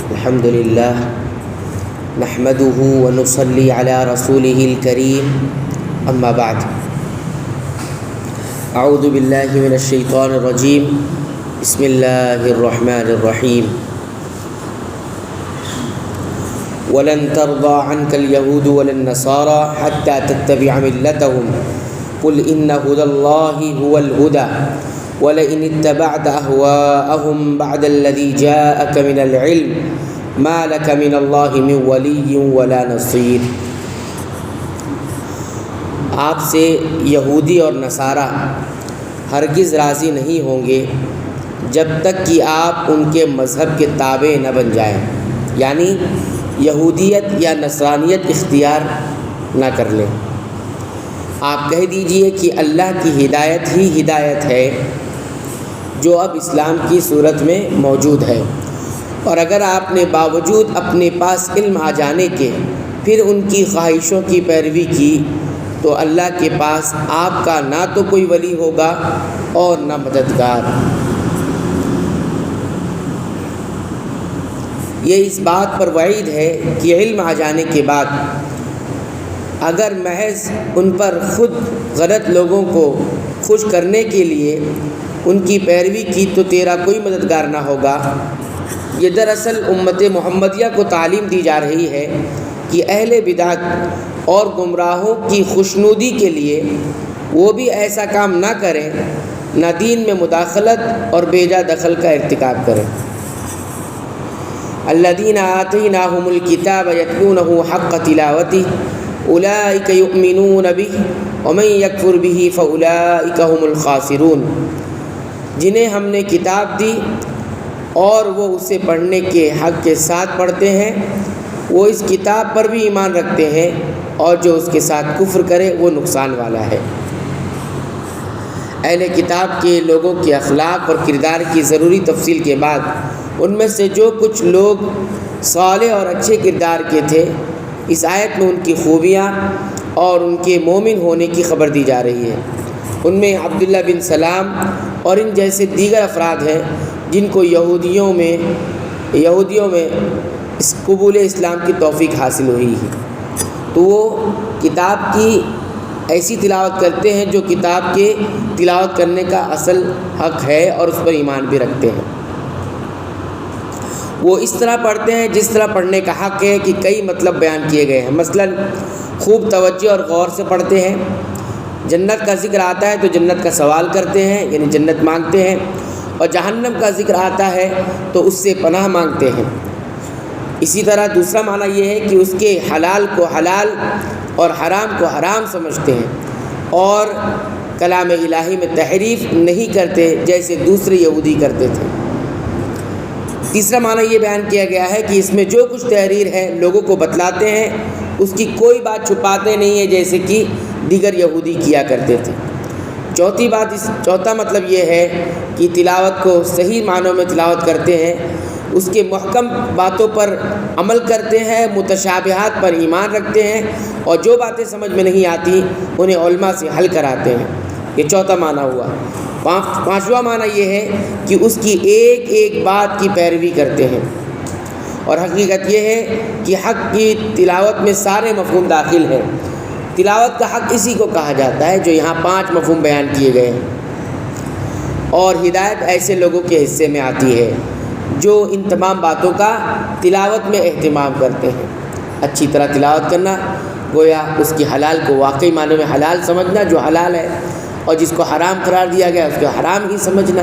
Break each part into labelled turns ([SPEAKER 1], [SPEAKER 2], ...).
[SPEAKER 1] الحمد للہ نحمده ونصلي على رسوله الكريم اما بعد اعوذ باللہ من الشیطان الرجیم بسم اللہ الرحمن الرحیم ولن ترضى عنك اليهود ولا النصارى حتى تتبع ملتهم قل إن هدى الله هو الهدى ولئن اتبعت أهواءهم بعد الذي جاءك من العلم ما لك من الله من ولي ولا نصير۔ آپ سے یہودی اور نصارہ ہرگز راضی نہیں ہوں گے جب تک کہ آپ ان کے مذہب کے تابع نہ بن جائیں، یعنی یہودیت یا نصرانیت اختیار نہ کر لیں۔ آپ کہہ دیجئے کہ اللہ کی ہدایت ہی ہدایت ہے جو اب اسلام کی صورت میں موجود ہے، اور اگر آپ نے باوجود اپنے پاس علم آ جانے کے پھر ان کی خواہشوں کی پیروی کی تو اللہ کے پاس آپ کا نہ تو کوئی ولی ہوگا اور نہ مددگار۔ یہ اس بات پر وعید ہے کہ علم آ جانے کے بعد اگر محض ان پر خود غلط لوگوں کو خوش کرنے کے لیے ان کی پیروی کی تو تیرا کوئی مددگار نہ ہوگا۔ یہ دراصل امت محمدیہ کو تعلیم دی جا رہی ہے کہ اہل بدعت اور گمراہوں کی خوشنودی کے لیے وہ بھی ایسا کام نہ کریں، نہ دین میں مداخلت اور بیجا دخل کا ارتکاب کریں۔ الذین آتیناہم الکتاب یتلونہ حق تلاوتہ اولئک یؤمنون بہ ومن یکفر بہ فاولئک هم الخاسرون۔ جنہیں ہم نے کتاب دی اور وہ اسے پڑھنے کے حق کے ساتھ پڑھتے ہیں وہ اس کتاب پر بھی ایمان رکھتے ہیں، اور جو اس کے ساتھ کفر کرے وہ نقصان والا ہے۔ اہل کتاب کے لوگوں کے اخلاق اور کردار کی ضروری تفصیل کے بعد ان میں سے جو کچھ لوگ صالح اور اچھے کردار کے تھے اس آیت میں ان کی خوبیاں اور ان کے مومن ہونے کی خبر دی جا رہی ہے۔ ان میں عبداللہ بن سلام اور ان جیسے دیگر افراد ہیں جن کو یہودیوں میں اس قبول اسلام کی توفیق حاصل ہوئی ہے، تو وہ کتاب کی ایسی تلاوت کرتے ہیں جو کتاب کے تلاوت کرنے کا اصل حق ہے اور اس پر ایمان بھی رکھتے ہیں۔ وہ اس طرح پڑھتے ہیں جس طرح پڑھنے کا حق ہے کہ کئی مطلب بیان کیے گئے ہیں۔ مثلا خوب توجہ اور غور سے پڑھتے ہیں، جنت کا ذکر آتا ہے تو جنت کا سوال کرتے ہیں یعنی جنت مانگتے ہیں، اور جہنم کا ذکر آتا ہے تو اس سے پناہ مانگتے ہیں۔ اسی طرح دوسرا معنی یہ ہے کہ اس کے حلال کو حلال اور حرام کو حرام سمجھتے ہیں اور کلام الہی میں تحریف نہیں کرتے جیسے دوسرے یہودی کرتے تھے۔ تیسرا معنی یہ بیان کیا گیا ہے کہ اس میں جو کچھ تحریر ہے لوگوں کو بتلاتے ہیں، اس کی کوئی بات چھپاتے نہیں ہیں جیسے کہ دیگر یہودی کیا کرتے تھے۔ چوتھا مطلب یہ ہے کہ تلاوت کو صحیح معنوں میں تلاوت کرتے ہیں، اس کے محکم باتوں پر عمل کرتے ہیں، متشابہات پر ایمان رکھتے ہیں، اور جو باتیں سمجھ میں نہیں آتی انہیں علماء سے حل کراتے ہیں۔ یہ چوتھا معنی ہوا۔ پانچواں معنی یہ ہے کہ اس کی ایک ایک بات کی پیروی کرتے ہیں، اور حقیقت یہ ہے کہ حق کی تلاوت میں سارے مفہوم داخل ہیں۔ تلاوت کا حق اسی کو کہا جاتا ہے جو یہاں 5 مفہوم بیان کیے گئے ہیں، اور ہدایت ایسے لوگوں کے حصے میں آتی ہے جو ان تمام باتوں کا تلاوت میں اہتمام کرتے ہیں۔ اچھی طرح تلاوت کرنا، گویا اس کی حلال کو واقعی معنی میں حلال سمجھنا جو حلال ہے، اور جس کو حرام قرار دیا گیا اس کو حرام ہی سمجھنا۔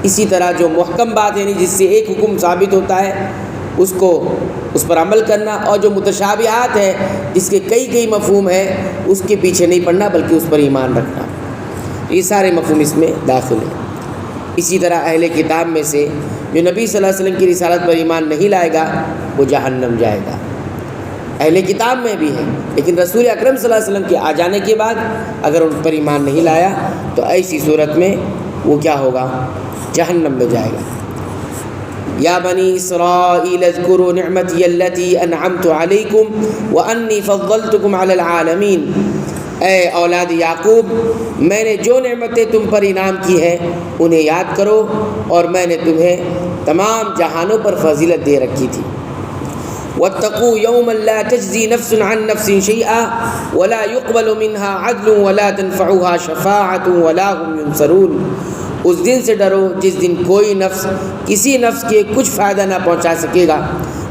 [SPEAKER 1] اسی طرح جو محکم بات یعنی جس سے ایک حکم ثابت ہوتا ہے اس پر عمل کرنا، اور جو متشابہات ہے جس کے کئی مفہوم ہے اس کے پیچھے نہیں پڑنا بلکہ اس پر ایمان رکھنا۔ یہ سارے مفہوم اس میں داخل ہیں۔ اسی طرح اہل کتاب میں سے جو نبی صلی اللہ علیہ وسلم کی رسالت پر ایمان نہیں لائے گا وہ جہنم جائے گا۔ اہل کتاب میں بھی ہے، لیکن رسول اکرم صلی اللہ علیہ وسلم کے آ جانے کے بعد اگر ان پر ایمان نہیں لایا تو ایسی صورت میں وہ کیا ہوگا؟ جہنم میں جائے گا۔ یا بنی اسرائیل اذکروا نعمتی التی انعمت علیکم وانی فضلتکم علی العالمین۔ اے اولاد یعقوب، میں نے جو نعمتیں تم پر انعام کی ہیں انہیں یاد کرو، اور میں نے تمہیں تمام جہانوں پر فضیلت دے رکھی تھی۔ واتقوا یوما لا تجزی نفس عن نفس شیئا ولا يقبل منها عدل ولا تنفعها شفاعۃ ولا هم ينصرون۔ اس دن سے ڈرو جس دن کوئی نفس کسی نفس کے کچھ فائدہ نہ پہنچا سکے گا،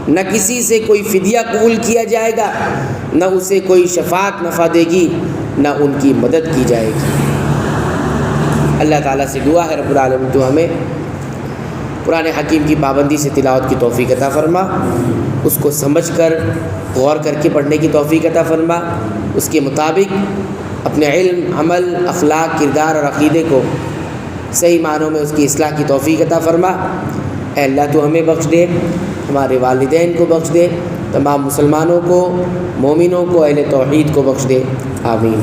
[SPEAKER 1] نہ کسی سے کوئی فدیہ قبول کیا جائے گا، نہ اسے کوئی شفاعت نفع دے گی، نہ ان کی مدد کی جائے گی۔ اللہ تعالیٰ سے دعا ہے رب العالمین تو ہمیں قرآن حکیم کی پابندی سے تلاوت کی توفیق عطا فرما، اس کو سمجھ کر غور کر کے پڑھنے کی توفیق عطا فرما، اس کے مطابق اپنے علم، عمل، اخلاق، کردار اور عقیدے کو صحیح معنوں میں اس کی اصلاح کی توفیق عطا فرما۔ اے اللہ تو ہمیں بخش دے، ہمارے والدین کو بخش دے، تمام مسلمانوں کو، مومنوں کو، اہل توحید کو بخش دے، آمین۔